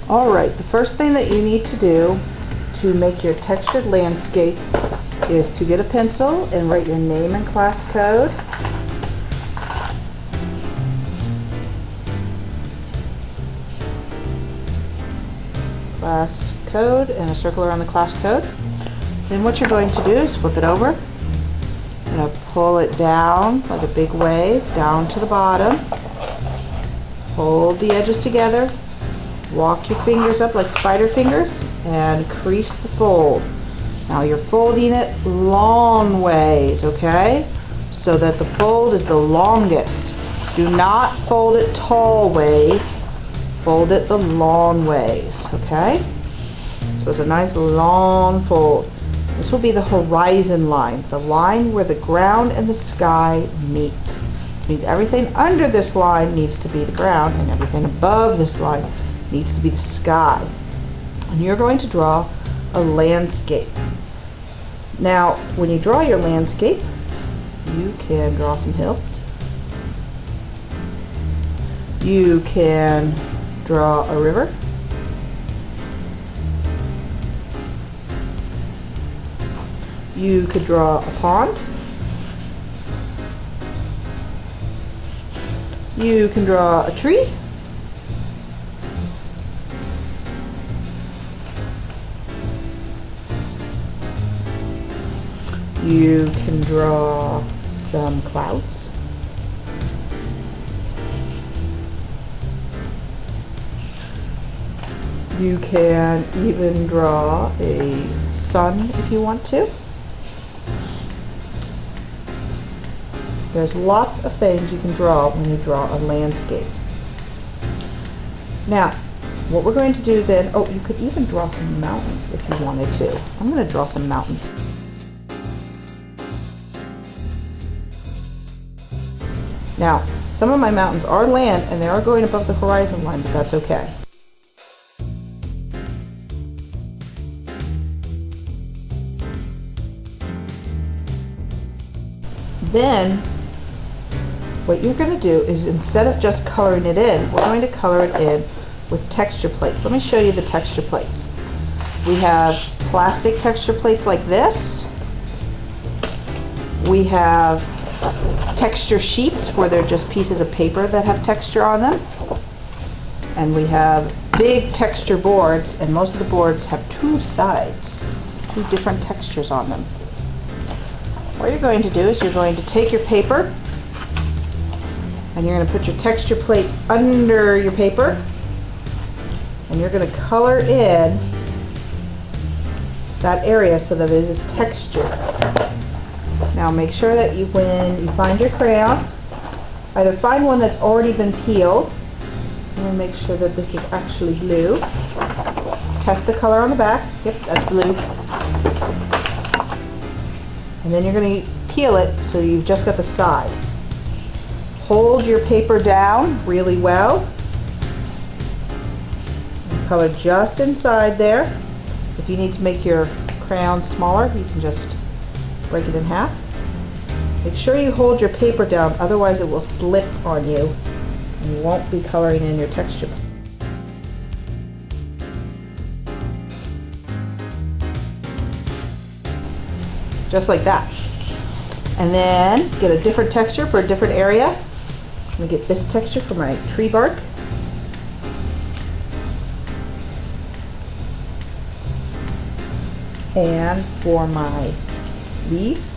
Alright, the first thing that you need to do to make your textured landscape is to get a pencil and write your name and class code. Class code and a circle around the class code. Then what you're going to do is flip it over. You're going to pull it down like a big wave down to the bottom. Hold the edges together. Walk your fingers up like spider fingers and crease the fold. Now you're folding it long ways, okay? So that the fold is the longest. Do not fold it tall ways. Fold it the long ways, okay? So it's a nice long fold. This will be the horizon line, the line where the ground and the sky meet. It means everything under this line needs to be the ground and everything above this line needs to be the sky. And you're going to draw a landscape. Now, when you draw your landscape, you can draw some hills. You can draw a river. You could draw a pond. You can draw a tree. You can draw some clouds. You can even draw a sun if you want to. There's lots of things you can draw when you draw a landscape. Now, what we're going to do then, oh, you could even draw some mountains if you wanted to. I'm going to draw some mountains. Now, some of my mountains are land and they are going above the horizon line, but that's okay. Then, what you're going to do is instead of just coloring it in, we're going to color it in with texture plates. Let me show you the texture plates. We have plastic texture plates like this. We have texture sheets where they're just pieces of paper that have texture on them. And we have big texture boards, and most of the boards have two sides, two different textures on them. What you're going to do is you're going to take your paper and you're going to put your texture plate under your paper and you're going to color in that area so that it is texture. Now make sure that when you find your crayon, either find one that's already been peeled. I'm going to make sure that this is actually blue. Test the color on the back. Yep, that's blue. And then you're going to peel it so you've just got the side. Hold your paper down really well. And color just inside there. If you need to make your crayon smaller, you can just break it in half. Make sure you hold your paper down, otherwise it will slip on you and you won't be coloring in your texture. Just like that. And then get a different texture for a different area. I'm going to get this texture for my tree bark. And for my leaves.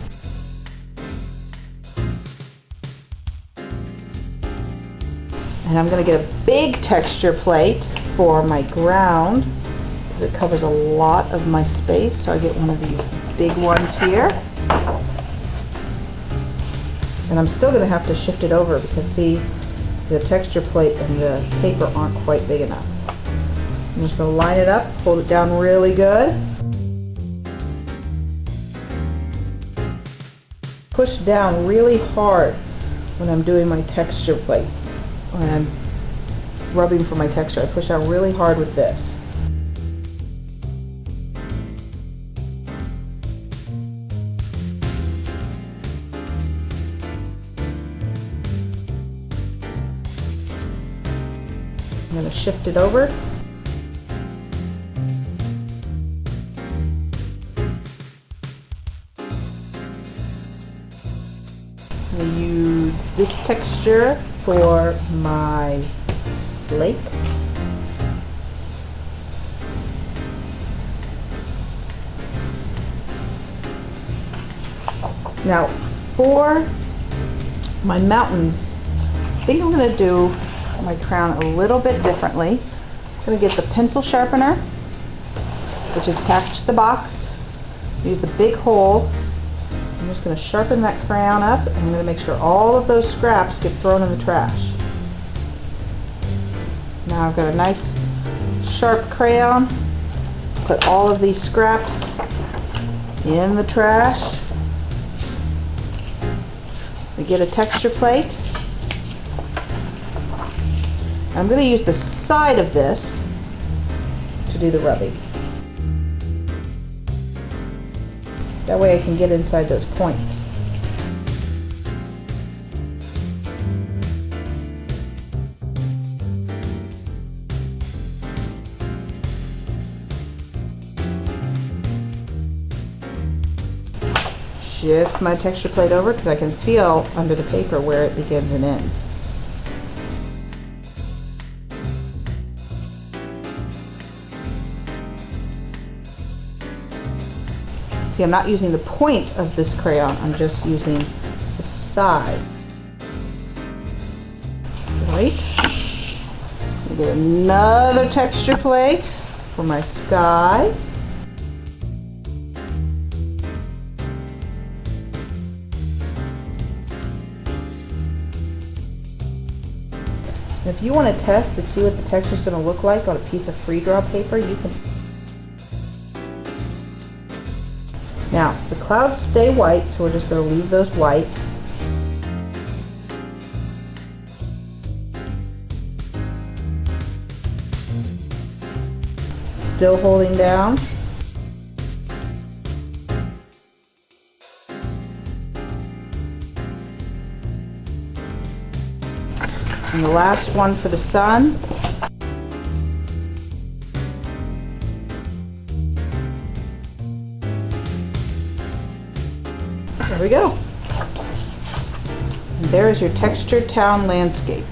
And I'm going to get a big texture plate for my ground because it covers a lot of my space. So I get one of these big ones here. And I'm still going to have to shift it over because see, the texture plate and the paper aren't quite big enough. I'm just going to line it up, hold it down really good. Push down really hard when I'm doing my texture plate. When I'm rubbing for my texture, I push down really hard with this. I'm going to shift it over. this texture for my lake. Now, for my mountains, I think I'm going to do my crown a little bit differently. I'm going to get the pencil sharpener, which is attached to the box. Use the big hole. I'm just going to sharpen that crayon up, and I'm going to make sure all of those scraps get thrown in the trash. Now I've got a nice sharp crayon. Put all of these scraps in the trash. We get a texture plate. I'm going to use the side of this to do the rubbing. That way I can get inside those points. Shift my texture plate over because I can feel under the paper where it begins and ends. See, I'm not using the point of this crayon, I'm just using the side. Right? I'll get another texture plate for my sky. If you want to test to see what the texture is going to look like on a piece of free draw paper, you can. Now, the clouds stay white, so we're just going to leave those white. Still holding down. And the last one for the sun. There we go. And there is your textured town landscape.